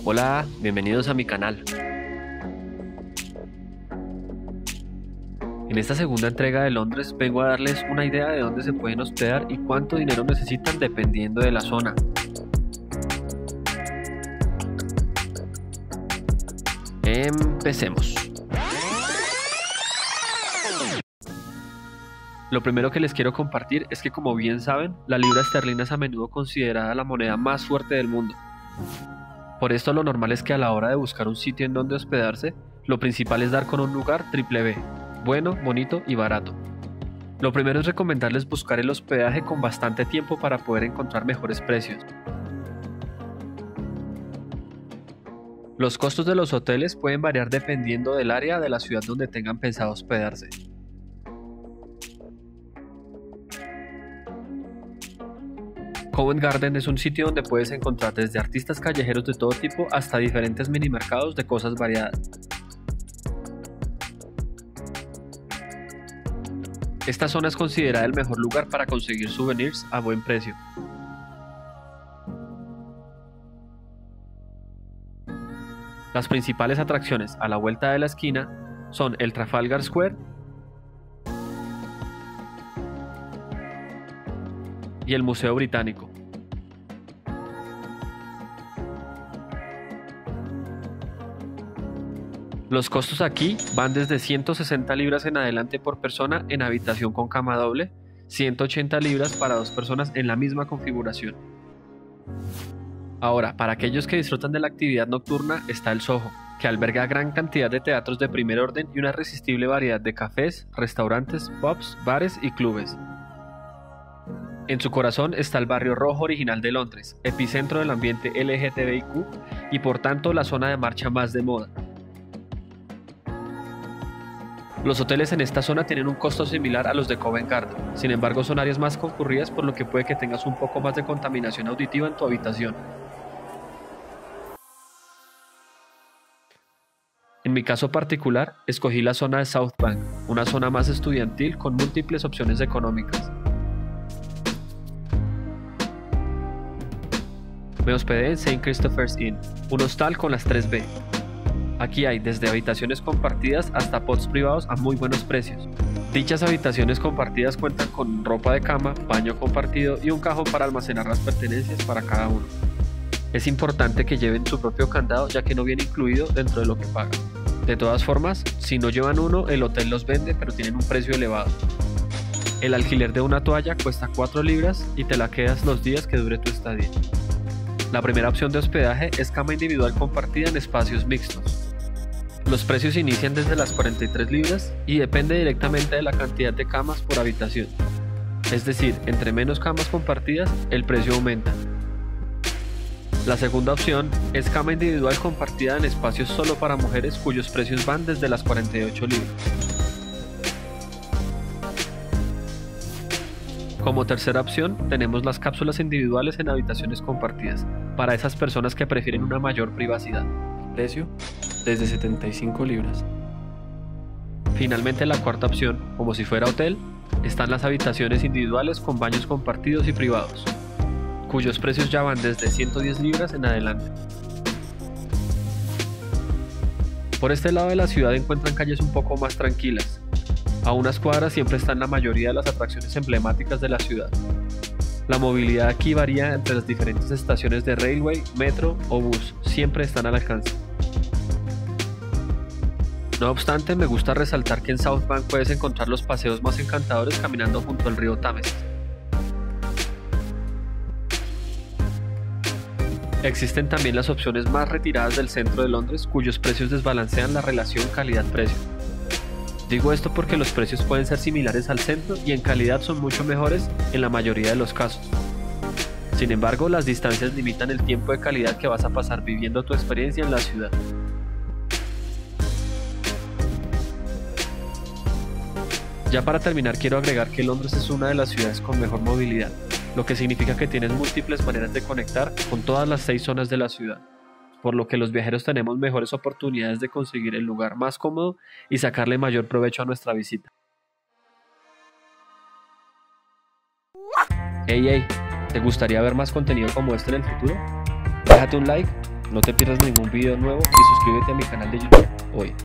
Hola, bienvenidos a mi canal. En esta segunda entrega de Londres vengo a darles una idea de dónde se pueden hospedar y cuánto dinero necesitan dependiendo de la zona. Empecemos. Lo primero que les quiero compartir es que, como bien saben, la libra esterlina es a menudo considerada la moneda más fuerte del mundo. Por esto lo normal es que a la hora de buscar un sitio en donde hospedarse, lo principal es dar con un lugar triple B, bueno, bonito y barato. Lo primero es recomendarles buscar el hospedaje con bastante tiempo para poder encontrar mejores precios. Los costos de los hoteles pueden variar dependiendo del área de la ciudad donde tengan pensado hospedarse. Covent Garden es un sitio donde puedes encontrar desde artistas callejeros de todo tipo hasta diferentes mini mercados de cosas variadas. Esta zona es considerada el mejor lugar para conseguir souvenirs a buen precio. Las principales atracciones a la vuelta de la esquina son el Trafalgar Square y el Museo Británico. Los costos aquí van desde 160 libras en adelante por persona en habitación con cama doble, 180 libras para dos personas en la misma configuración. Ahora, para aquellos que disfrutan de la actividad nocturna está el Soho, que alberga gran cantidad de teatros de primer orden y una irresistible variedad de cafés, restaurantes, pubs, bares y clubes. En su corazón está el barrio rojo original de Londres, epicentro del ambiente LGTBIQ y por tanto la zona de marcha más de moda. Los hoteles en esta zona tienen un costo similar a los de Covent Garden, sin embargo son áreas más concurridas por lo que puede que tengas un poco más de contaminación auditiva en tu habitación. En mi caso particular, escogí la zona de South Bank, una zona más estudiantil con múltiples opciones económicas. Me hospedé en St. Christopher's Inn, un hostal con las 3B. Aquí hay desde habitaciones compartidas hasta pods privados a muy buenos precios. Dichas habitaciones compartidas cuentan con ropa de cama, baño compartido y un cajón para almacenar las pertenencias para cada uno. Es importante que lleven su propio candado ya que no viene incluido dentro de lo que pagan. De todas formas, si no llevan uno, el hotel los vende pero tienen un precio elevado. El alquiler de una toalla cuesta 4 libras y te la quedas los días que dure tu estadía. La primera opción de hospedaje es cama individual compartida en espacios mixtos. Los precios inician desde las 43 libras y depende directamente de la cantidad de camas por habitación. Es decir, entre menos camas compartidas, el precio aumenta. La segunda opción es cama individual compartida en espacios solo para mujeres cuyos precios van desde las 48 libras. Como tercera opción, tenemos las cápsulas individuales en habitaciones compartidas, para esas personas que prefieren una mayor privacidad. Precio, desde 75 libras. Finalmente, la cuarta opción, como si fuera hotel, están las habitaciones individuales con baños compartidos y privados, cuyos precios ya van desde 110 libras en adelante. Por este lado de la ciudad encuentran calles un poco más tranquilas. A unas cuadras siempre están la mayoría de las atracciones emblemáticas de la ciudad. La movilidad aquí varía entre las diferentes estaciones de railway, metro o bus, siempre están al alcance. No obstante, me gusta resaltar que en South Bank puedes encontrar los paseos más encantadores caminando junto al río Támesis. Existen también las opciones más retiradas del centro de Londres, cuyos precios desbalancean la relación calidad-precio. Digo esto porque los precios pueden ser similares al centro y en calidad son mucho mejores en la mayoría de los casos. Sin embargo, las distancias limitan el tiempo de calidad que vas a pasar viviendo tu experiencia en la ciudad. Ya para terminar, quiero agregar que Londres es una de las ciudades con mejor movilidad, lo que significa que tienes múltiples maneras de conectar con todas las 6 zonas de la ciudad, por lo que los viajeros tenemos mejores oportunidades de conseguir el lugar más cómodo y sacarle mayor provecho a nuestra visita. Hey, ¿te gustaría ver más contenido como este en el futuro? Déjate un like No te pierdas ningún video nuevo y suscríbete a mi canal de YouTube hoy.